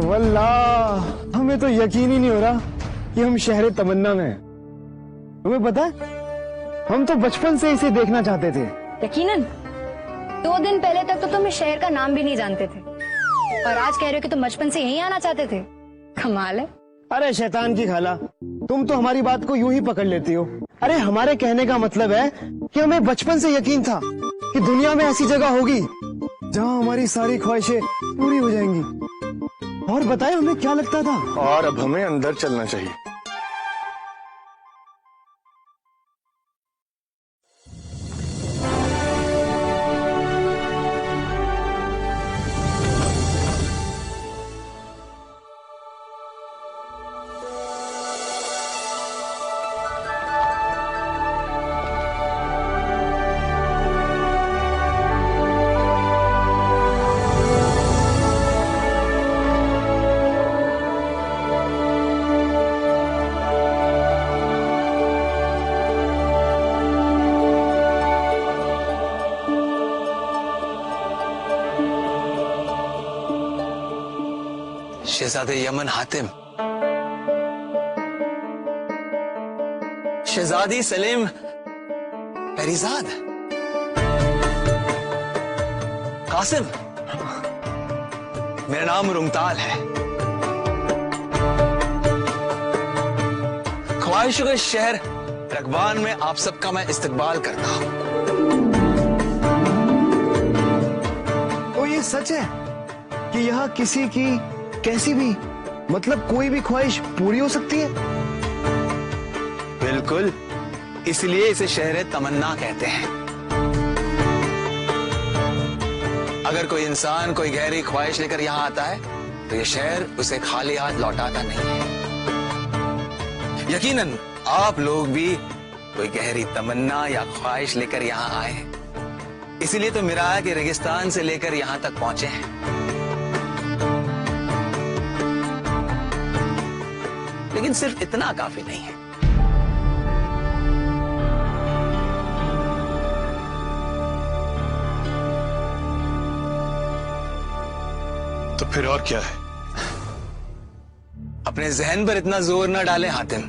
वल्लाह हमें तो यकीन ही नहीं हो रहा कि हम शहर तमन्ना में हैं। तुम्हें पता है, हम तो बचपन से इसे देखना चाहते थे। यकीनन 2 दिन पहले तक तो तुम इस शहर का नाम भी नहीं जानते थे और आज कह रहे हो कि तुम बचपन से यहीं आना चाहते थे। कमाल है। अरे शैतान की खाला, तुम तो हमारी बात को यूं ही पकड़ लेती हो। अरे हमारे कहने का मतलब है कि हमें बचपन से यकीन था कि दुनिया में ऐसी जगह होगी जहां हमारी सारी ख्वाहिशें पूरी हो जाएंगी। और बताए हमें क्या लगता था। और अब हमें अंदर चलना चाहिए। शहजादे यमन हातिम, शहजादी सलीम पहरीजाद, कासिम, मेरा नाम रुमताल है। ख्वाहिशों के शहर रकबान में आप सबका मैं इस्तकबाल करता हूं। तो ये सच है कि यहाँ किसी की कैसी भी, मतलब कोई भी ख्वाहिश पूरी हो सकती है? बिल्कुल, इसलिए इसे शहर तमन्ना कहते हैं। अगर कोई इंसान कोई गहरी ख्वाहिश लेकर यहां आता है तो यह शहर उसे खाली हाथ लौटाता नहीं है। यकीनन आप लोग भी कोई गहरी तमन्ना या ख्वाहिश लेकर यहां आए हैं, इसीलिए तो मिराज के रेगिस्तान से लेकर यहां तक पहुंचे हैं। लेकिन सिर्फ इतना काफी नहीं है। तो फिर और क्या है? अपने जहन पर इतना जोर न डालें हातिम।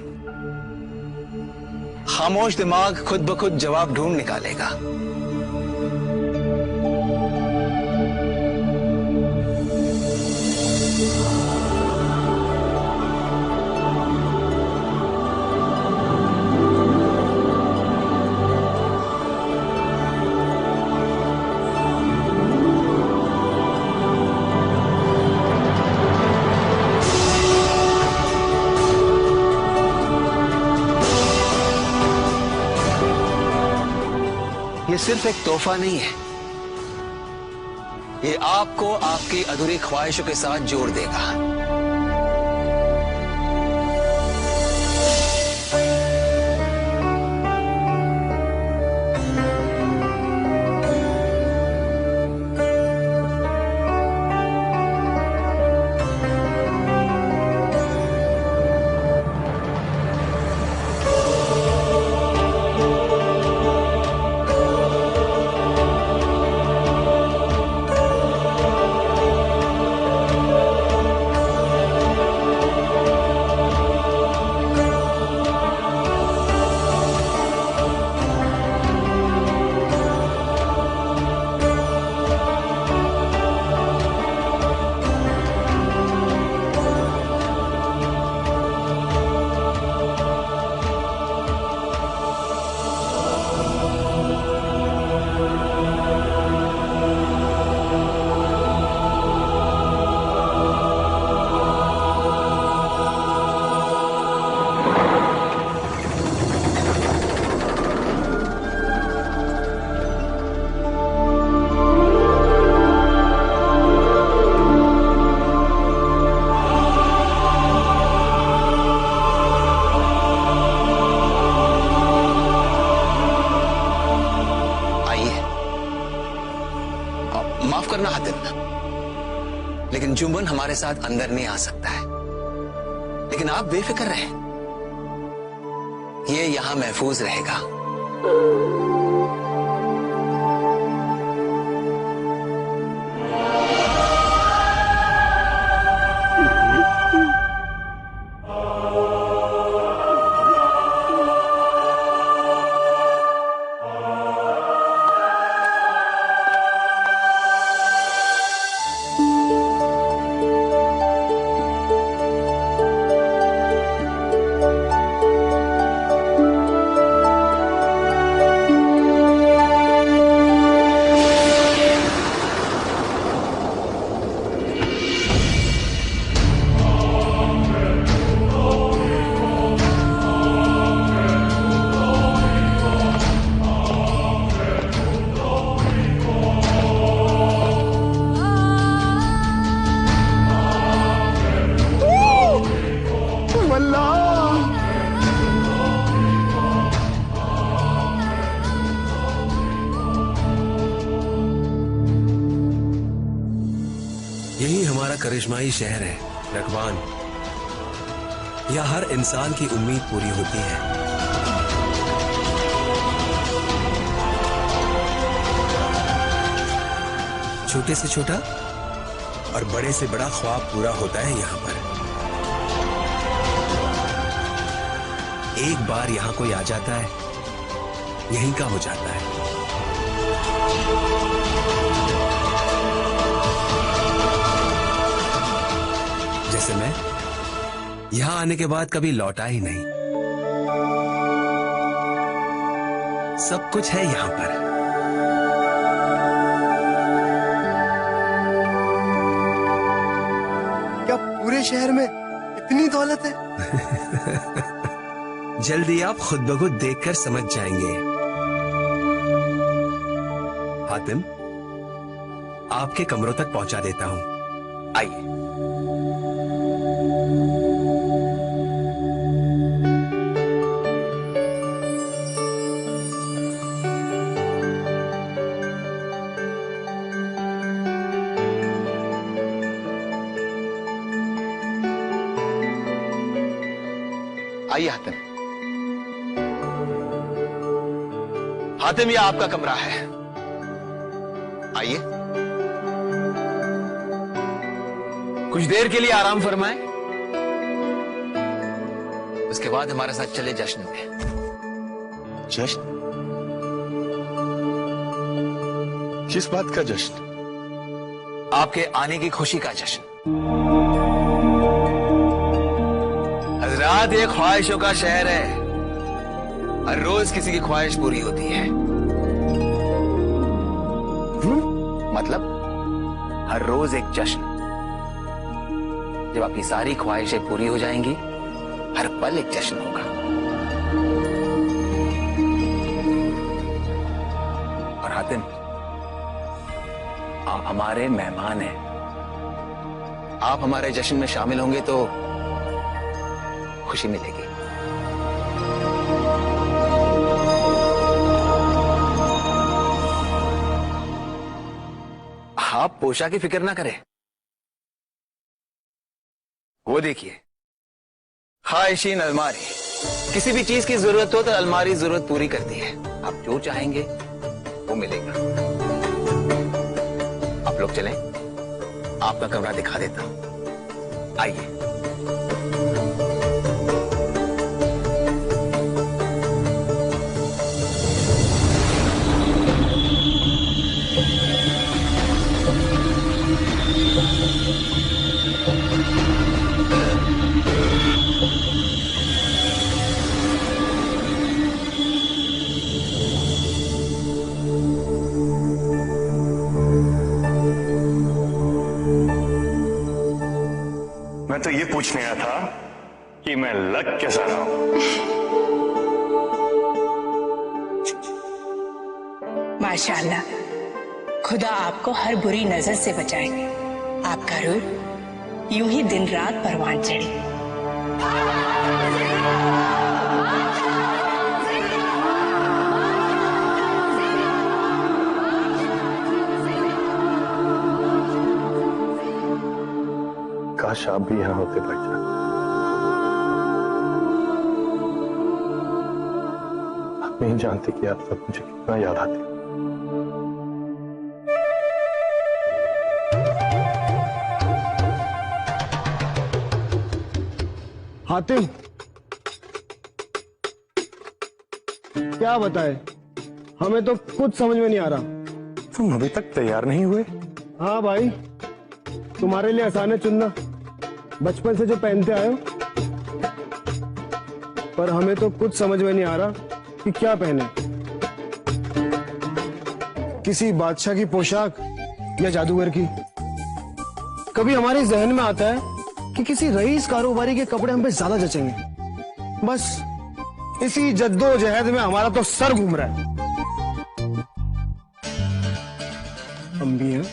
खामोश दिमाग खुद ब खुद जवाब ढूंढ निकालेगा। ये सिर्फ एक तोहफा नहीं है, ये आपको आपकी अधूरी ख्वाहिशों के साथ जोड़ देगा। माफ करना हातिम, लेकिन जुम्मन हमारे साथ अंदर नहीं आ सकता है। लेकिन आप बेफिक्र रहें, ये यहां महफूज रहेगा। हमारा करिश्माई शहर है रकवान। यहाँ हर इंसान की उम्मीद पूरी होती है। छोटे से छोटा और बड़े से बड़ा ख्वाब पूरा होता है यहाँ पर। एक बार यहाँ कोई आ जाता है, यहीं का हो जाता है। जैसे मैं यहां आने के बाद कभी लौटा ही नहीं। सब कुछ है यहां पर। क्या पूरे शहर में इतनी दौलत है? जल्दी आप खुद ब खुद देखकर समझ जाएंगे। हातिम, आपके कमरों तक पहुंचा देता हूं, आइए। आइए हातिम। हातिम, यह आपका कमरा है, आइए। कुछ देर के लिए आराम फरमाएं, उसके बाद हमारे साथ चले जश्न में। जश्न? किस बात का जश्न? आपके आने की खुशी का जश्न। हजरात, ये ख्वाहिशों का शहर है। हर रोज किसी की ख्वाहिश पूरी होती है। मतलब हर रोज एक जश्न। जब आपकी सारी ख्वाहिशें पूरी हो जाएंगी, हर पल एक जश्न होगा। और हातिम, आप हमारे मेहमान हैं। आप हमारे जश्न में शामिल होंगे तो खुशी मिलेगी। आप पोशा की फिक्र ना करें। वो देखिए, ख्वाहिशीन अलमारी। किसी भी चीज की जरूरत हो तो अलमारी जरूरत पूरी करती है। आप जो चाहेंगे वो मिलेगा। आप लोग चलें, आपका कमरा दिखा देता हूं, आइए। मैं तो ये पूछने आया था कि मैं लग कैसा रहा हूं। माशाल्लाह, खुदा आपको हर बुरी नजर से बचाए। आपका रूह यूं ही दिन रात परवान चढ़े। काश आप भी यहां होते भाईजान। आप नहीं जानते कि आप सब मुझे कितना याद आते। हातिम, क्या बताए, हमें तो कुछ समझ में नहीं आ रहा। तुम अभी तक तैयार नहीं हुए? हाँ भाई, तुम्हारे लिए आसान है चुनना, बचपन से जो पहनते आए हो। पर हमें तो कुछ समझ में नहीं आ रहा कि क्या पहने। किसी बादशाह की पोशाक या जादूगर की। कभी हमारे जहन में आता है कि किसी रईस कारोबारी के कपड़े हम पे ज्यादा जचेंगे। बस इसी जद्दोजहद में हमारा तो सर घूम रहा है। हम भी हैं,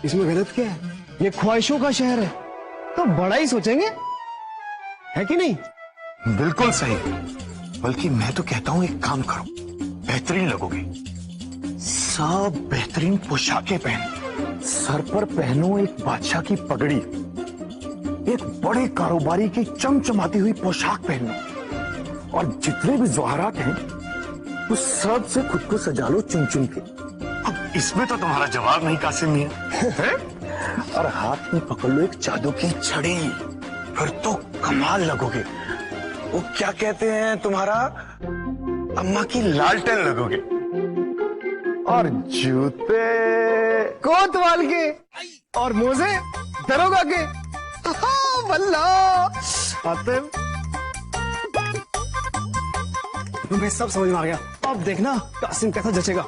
इसमें गलत क्या है? ये ख्वाहिशों का शहर है तो बड़ा ही सोचेंगे, है कि नहीं? बिल्कुल सही। बल्कि मैं तो कहता हूं एक काम करो, बेहतरीन लगोगे। सब बेहतरीन पोशाकें पहन, सर पर पहनो एक बादशाह की पगड़ी, एक बड़े कारोबारी की चमचमाती हुई पोशाक पहनो और जितने भी जवाहरात हैं उस सब से खुद को सजा लो चुन चुन के। अब इसमें तो तुम्हारा जवाब नहीं कासिम मियां। और हाथ में पकड़ लो एक जादू की छड़ी, फिर तो कमाल लगोगे। वो क्या कहते हैं, तुम्हारा अम्मा की लालटेन लगोगे। और जूते कोतवाल के और मोजे दरोगा के। वल्ला आतिफ, तुम्हें सब समझ में आ गया। अब देखना कासिम कैसा जचेगा।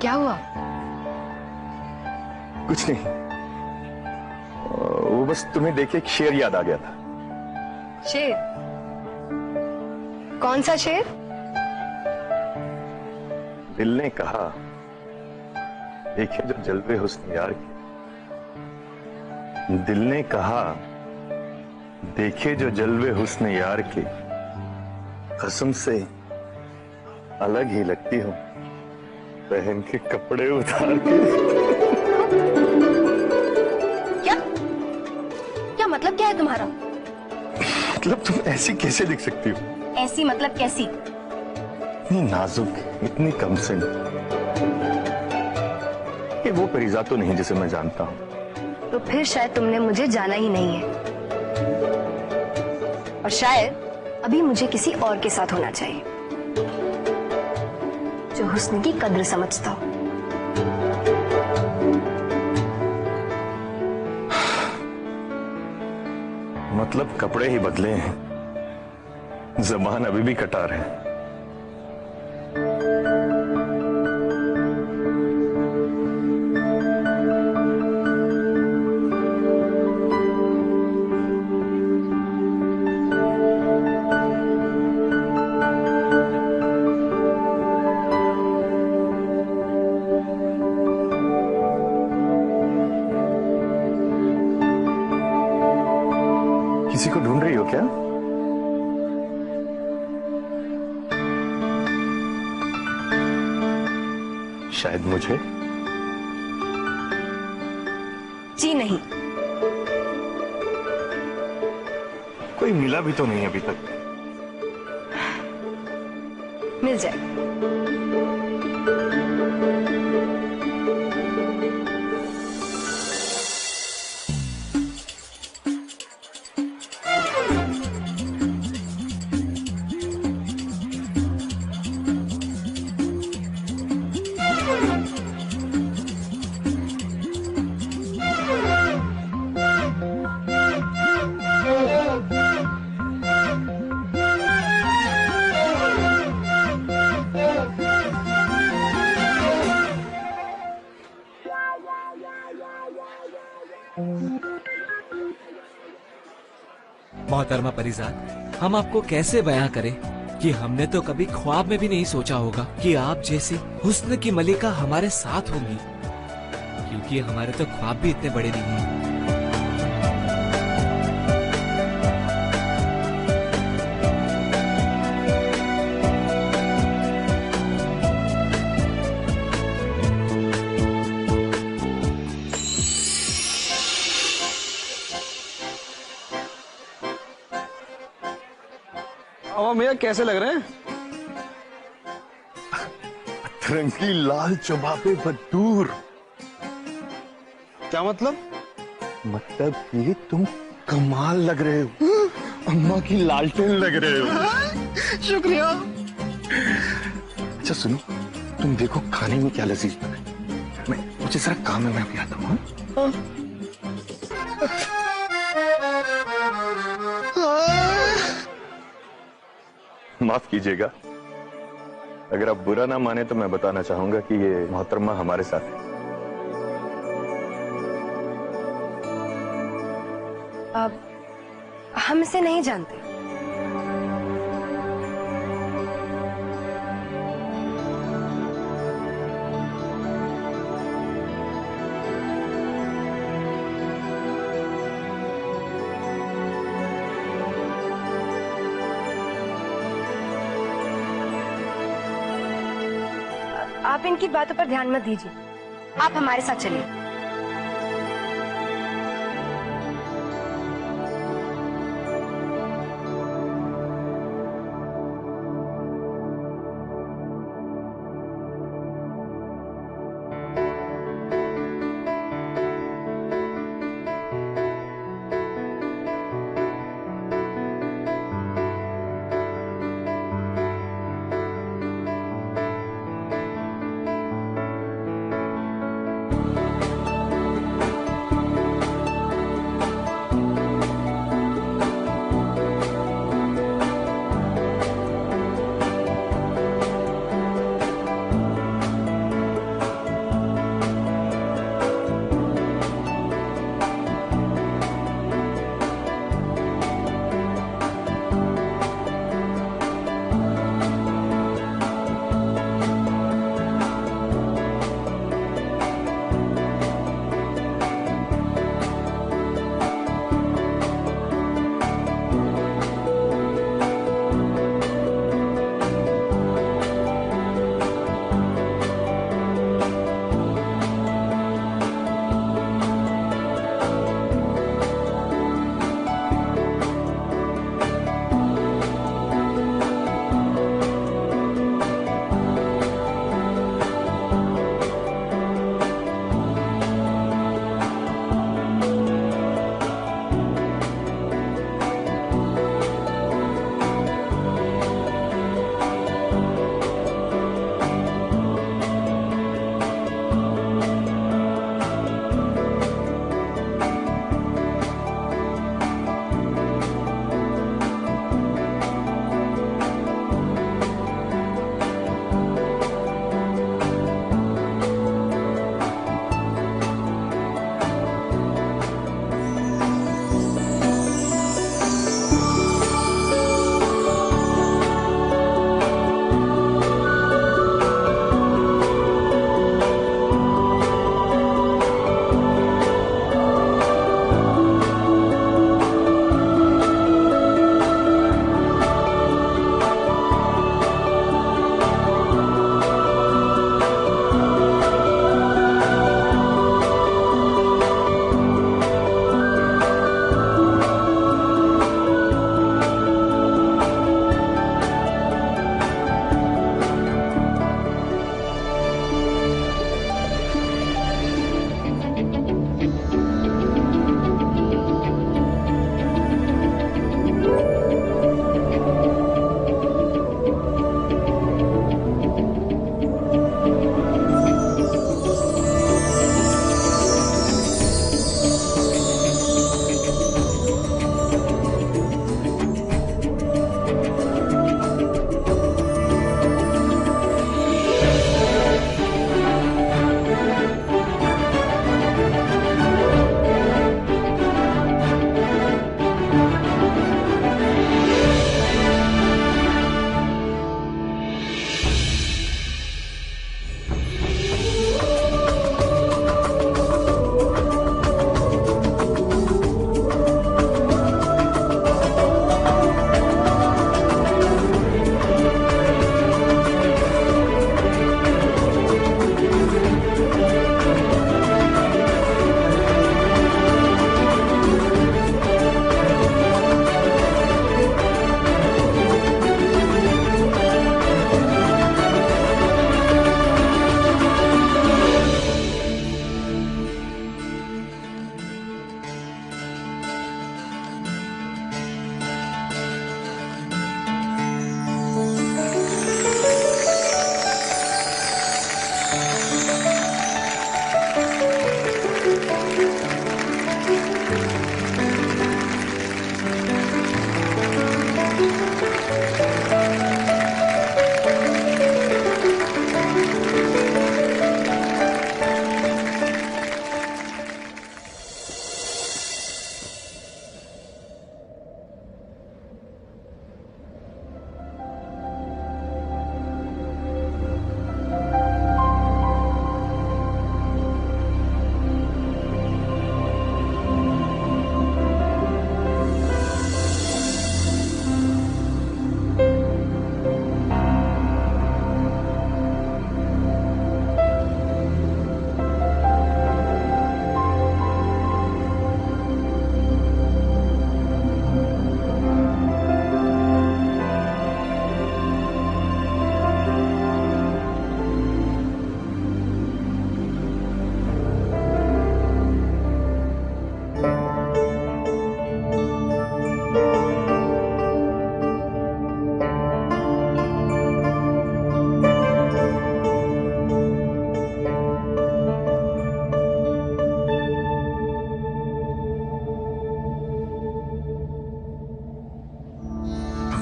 क्या हुआ? कुछ नहीं, वो बस तुम्हें देख के एक शेर याद आ गया था। शेर? कौन सा शेर? दिल ने कहा देखे जो जलवे हुस्न यार के, दिल ने कहा देखे जो जलवे हुस्न यार के, कसम से अलग ही लगती हूँ पहन के कपड़े उतार के। क्या मतलब क्या है तुम्हारा? मतलब तुम ऐसी कैसे दिख सकती हो? ऐसी मतलब कैसी? इतनी नाजुक, इतनी कमसिन। ये वो परिजा तो नहीं जिसे मैं जानता हूँ। तो फिर शायद तुमने मुझे जाना ही नहीं है, और शायद अभी मुझे किसी और के साथ होना चाहिए जो हुस्न की कद्र समझता हो। मतलब कपड़े ही बदले हैं, ज़बान अभी भी कटार है। किसी को ढूंढ रही हो क्या? शायद मुझे? जी नहीं, कोई मिला भी तो नहीं अभी तक। मिल जाए। मोहतरमा परिजात, हम आपको कैसे बयां करें कि हमने तो कभी ख्वाब में भी नहीं सोचा होगा कि आप जैसी हुस्न की मलिका हमारे साथ होंगी, क्योंकि हमारे तो ख्वाब भी इतने बड़े नहीं हैं। भैया कैसे लग रहे हैं? अतरंगी लाल चबाबे बदूर। क्या मतलब? मतलब ये तुम कमाल लग रहे हो, अम्मा की लालटेन लग रहे हो। शुक्रिया। अच्छा सुनो, तुम देखो खाने में क्या लजीज बना है। मुझे जरा काम है, मैं अभी आता हूँ। हाँ? माफ कीजिएगा, अगर आप बुरा ना माने तो मैं बताना चाहूंगा कि ये मोहतरमा हमारे साथ है। अब हम इसे नहीं जानते। आप इनकी बातों पर ध्यान मत दीजिए, आप हमारे साथ चलिए।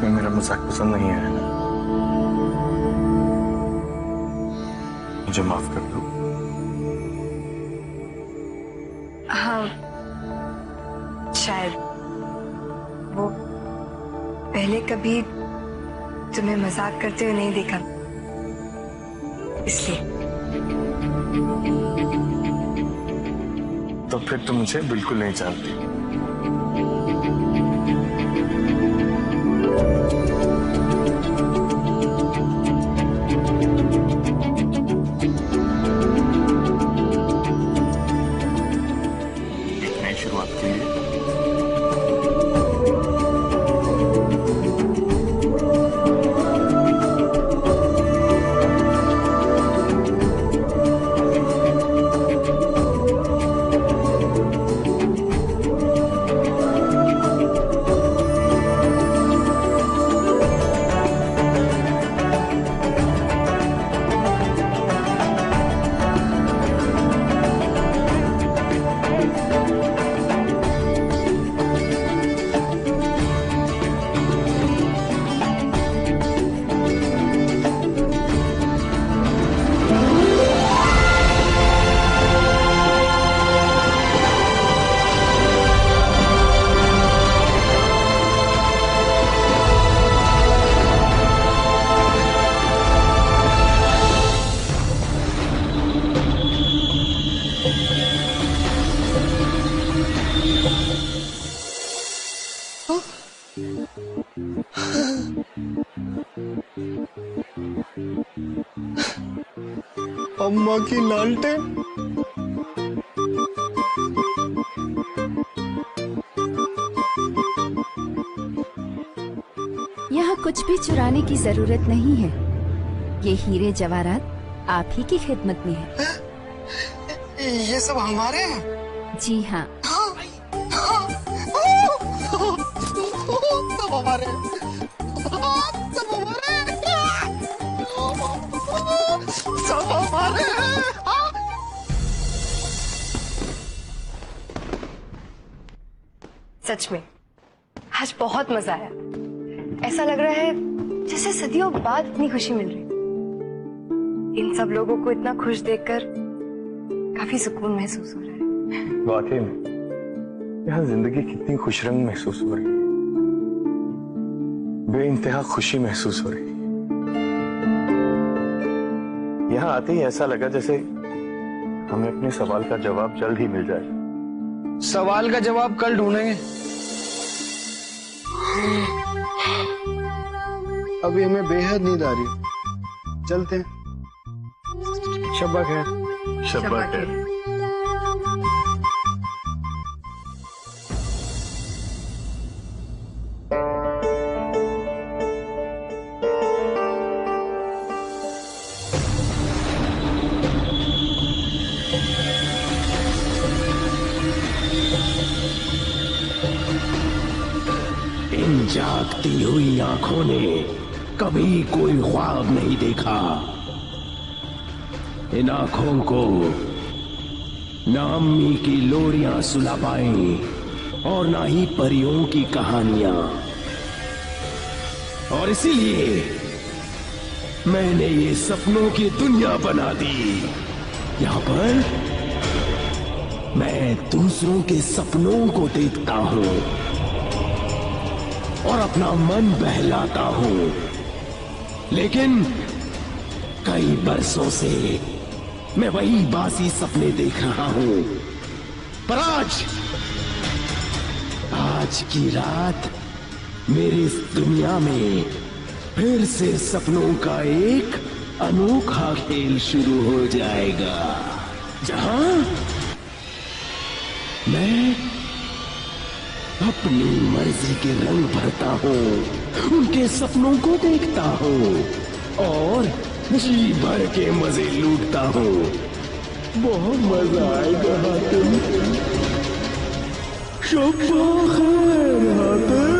तुम्हें मेरा मजाक पसंद नहीं आया ना? मुझे माफ कर दो। हाँ, शायद वो पहले कभी तुम्हें मजाक करते हुए नहीं देखा, इसलिए। तो फिर तुम मुझे बिल्कुल नहीं जानती। एक नई शुरुआत के लिए अम्मा की लालटेन। यहाँ कुछ भी चुराने की जरूरत नहीं है। ये हीरे जवाहरात आप ही की खिदमत में है। ये सब हमारे हैं? जी हाँ। सब हमारे हैं। सब हमारे हैं। सब हमारे हैं। सच में आज बहुत मजा आया। ऐसा लग रहा है जैसे सदियों बाद इतनी खुशी मिल रही। इन सब लोगों को इतना खुश देखकर काफी सुकून महसूस हो रहा है। वाकई में यहाँ जिंदगी कितनी खुशरंग महसूस हो रही है, बेइंतहा खुशी महसूस हो रही है। यहाँ आते ही ऐसा लगा जैसे हमें अपने सवाल का जवाब जल्द ही मिल जाए। सवाल का जवाब कल ढूंढेंगे, अभी हमें बेहद नींद आ रही है। चलते हैं। शब्बा खैर। शब्बा खैर। इन जागती हुई आंखों ने कभी कोई ख्वाब नहीं देखा। इन आंखों को ना अम्मी की लोरियां सुला पाई और ना ही परियों की कहानियां, और इसीलिए मैंने ये सपनों की दुनिया बना दी। यहाँ पर मैं दूसरों के सपनों को देखता हूँ और अपना मन बहलाता हूँ, लेकिन कई बरसों से मैं वही बासी सपने देख रहा हूँ। पर आज की रात मेरी इस दुनिया में फिर से सपनों का एक अनोखा खेल शुरू हो जाएगा, जहां मैं अपनी मर्जी के रंग भरता हूँ, उनके सपनों को देखता हूँ और जी भर के मजे लूटता हूँ। बहुत मजा आएगा हातिम। शब्बा खैर हातिम।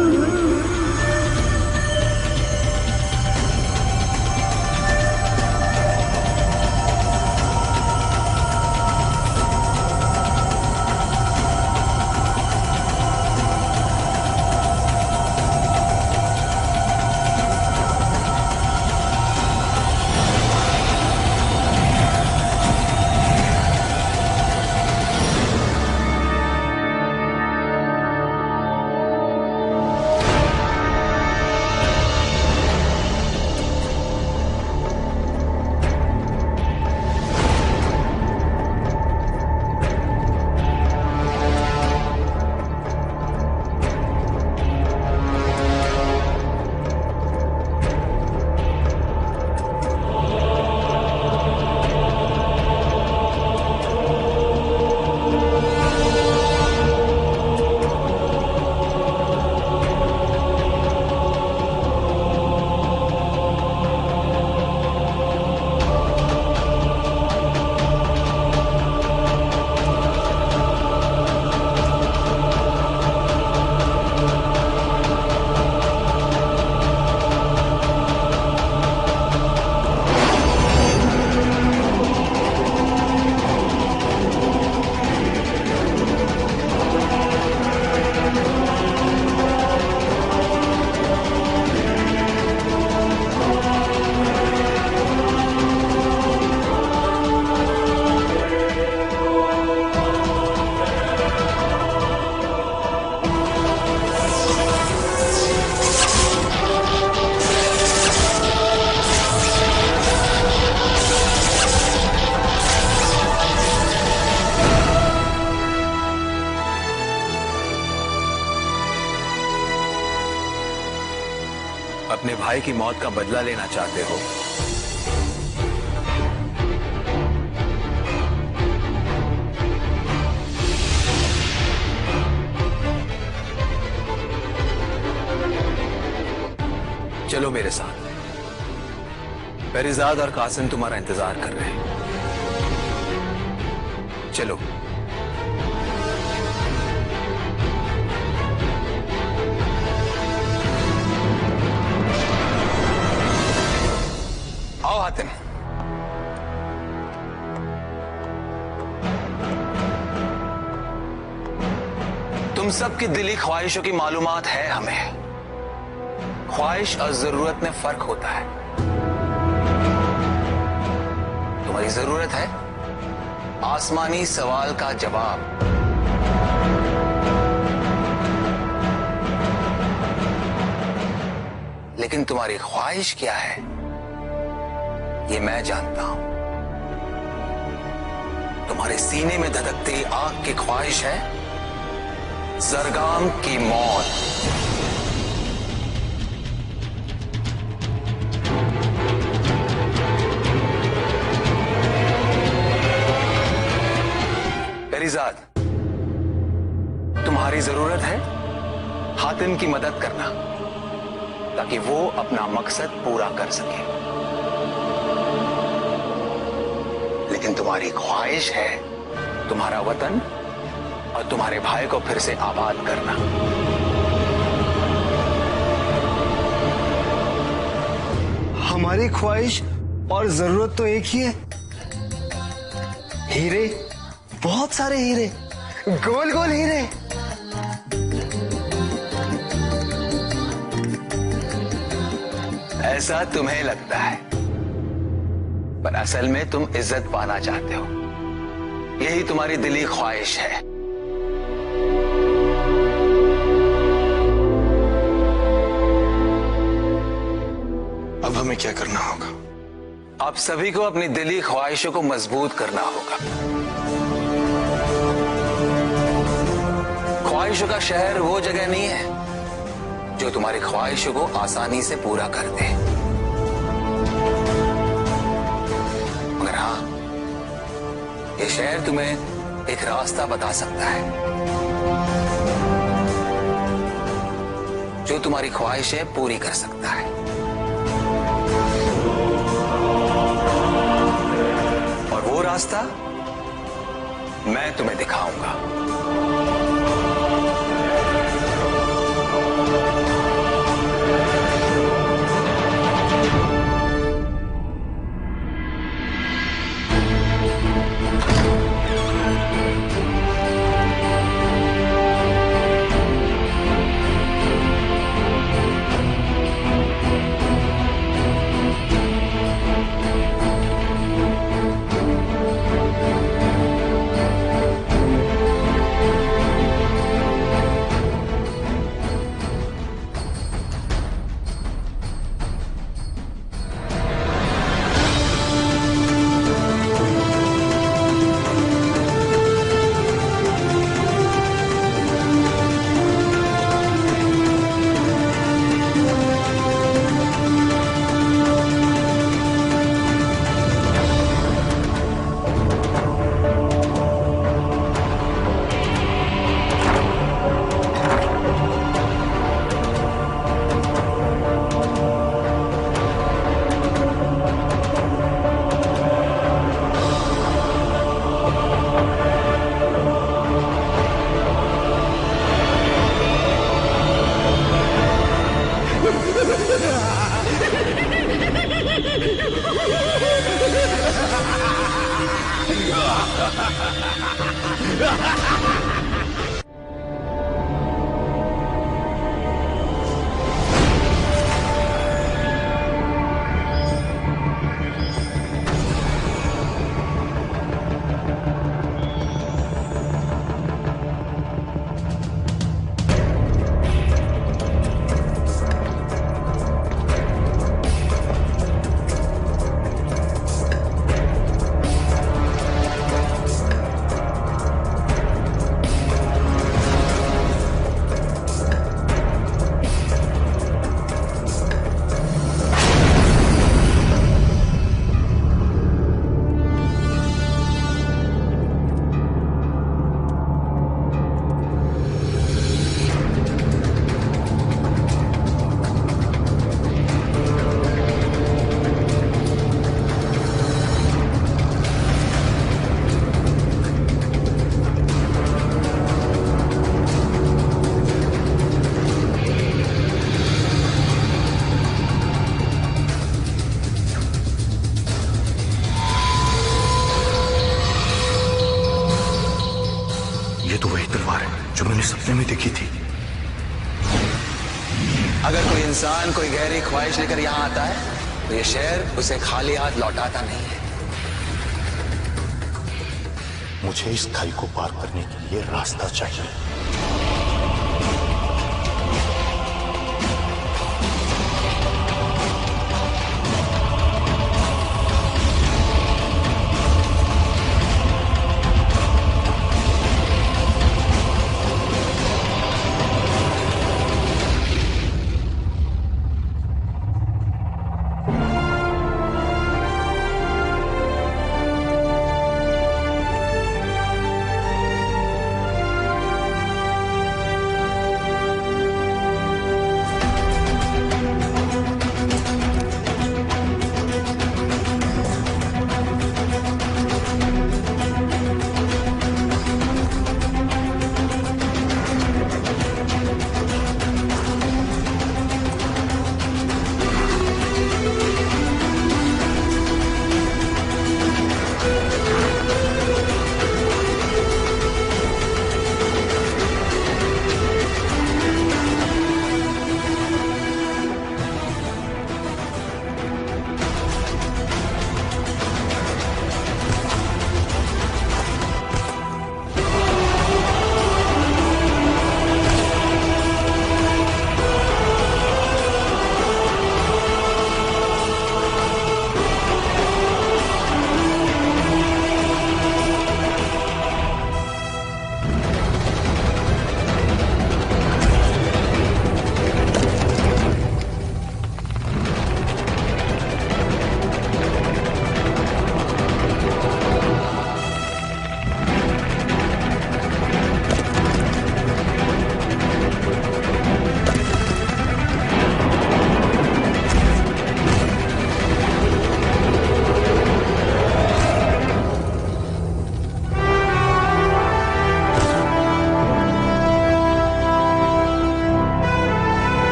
भाई की मौत का बदला लेना चाहते हो। चलो मेरे साथ, पेरिजाद और कासिम तुम्हारा इंतजार कर रहे हैं। चलो। आओ हातिम। तुम सबकी दिली ख्वाहिशों की मालूमात है हमें। ख्वाहिश और जरूरत में फर्क होता है। तुम्हारी जरूरत है आसमानी सवाल का जवाब। लेकिन तुम्हारी ख्वाहिश क्या है ये मैं जानता हूं। तुम्हारे सीने में धधकती आग की ख्वाहिश है जरगाम की मौत। पेरिजाद, तुम्हारी जरूरत है हातिम की मदद करना ताकि वो अपना मकसद पूरा कर सके। लेकिन तुम्हारी ख्वाहिश है तुम्हारा वतन और तुम्हारे भाई को फिर से आबाद करना। हमारी ख्वाहिश और जरूरत तो एक ही है, हीरे, बहुत सारे हीरे, गोल गोल हीरे। ऐसा तुम्हें लगता है, पर असल में तुम इज्जत पाना चाहते हो। यही तुम्हारी दिली ख्वाहिश है। अब हमें क्या करना होगा? आप सभी को अपनी दिली ख्वाहिशों को मजबूत करना होगा। ख्वाहिशों का शहर वो जगह नहीं है जो तुम्हारी ख्वाहिशों को आसानी से पूरा कर दे। मगर हाँ, ये शहर तुम्हें एक रास्ता बता सकता है जो तुम्हारी ख्वाहिशें पूरी कर सकता है। और वो रास्ता मैं तुम्हें दिखाऊंगा। इंसान कोई गहरी ख्वाहिश लेकर यहाँ आता है तो ये शहर उसे खाली हाथ लौटाता नहीं है। मुझे इस खाई को पार करने के लिए रास्ता चाहिए।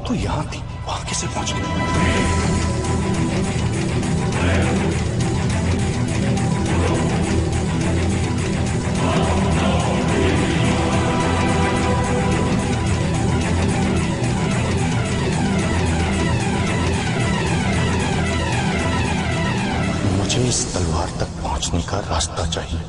तो यहां थी, वहां कैसे पहुंच गई? मुझे इस तलवार तक पहुंचने का रास्ता चाहिए।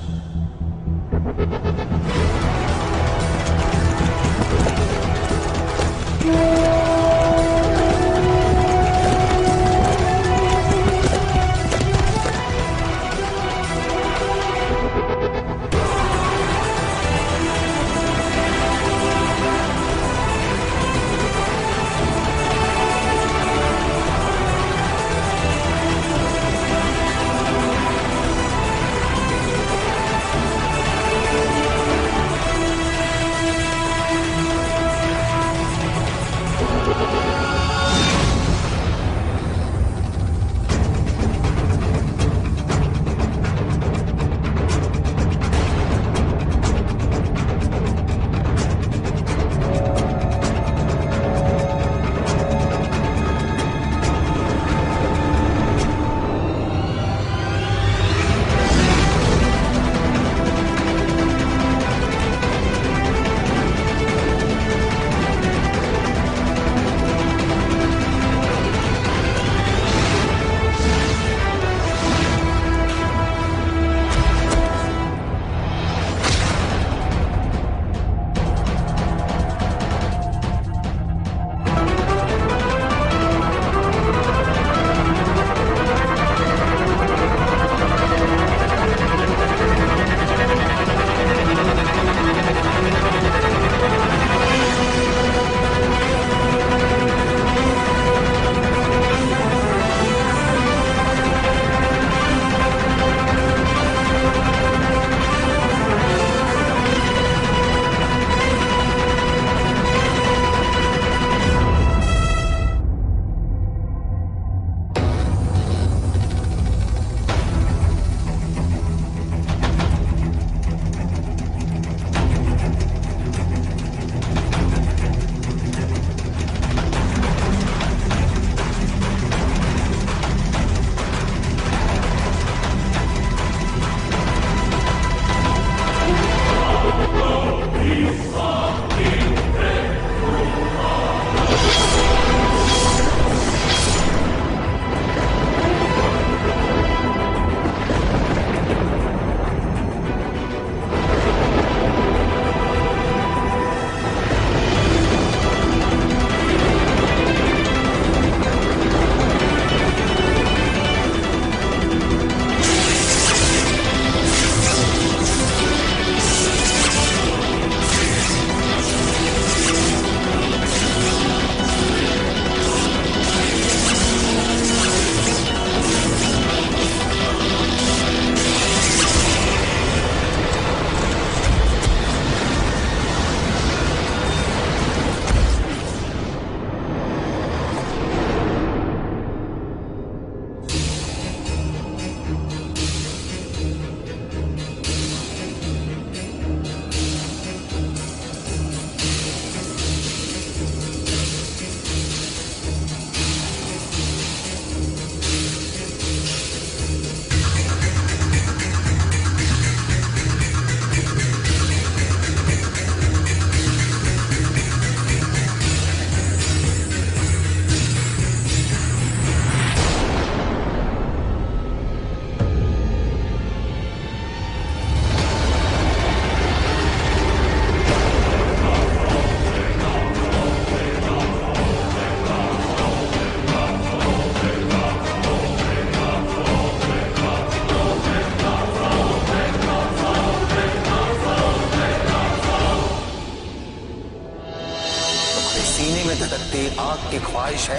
में धधकती आग की ख्वाहिश है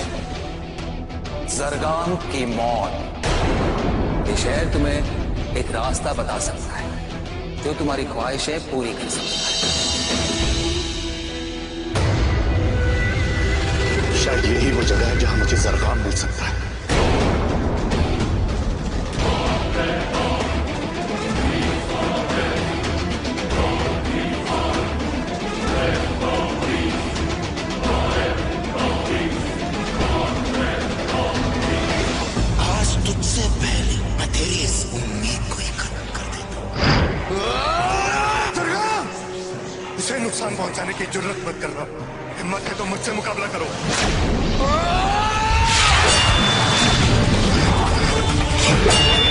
जरगान की मौत। ये शहर तुम्हें एक रास्ता बता सकता है जो तुम्हारी ख्वाहिशें पूरी कर सकता है। शायद यही वो जगह है जहां मुझे जरगान मिल सकता है। आज तुझसे पहले मैं तेरी इस उम्मीद को ही खत्म कर देता हूं। उसे नुकसान पहुंचाने की जरूरत मत करना। हिम्मत है तो मुझसे मुकाबला करो। Oh!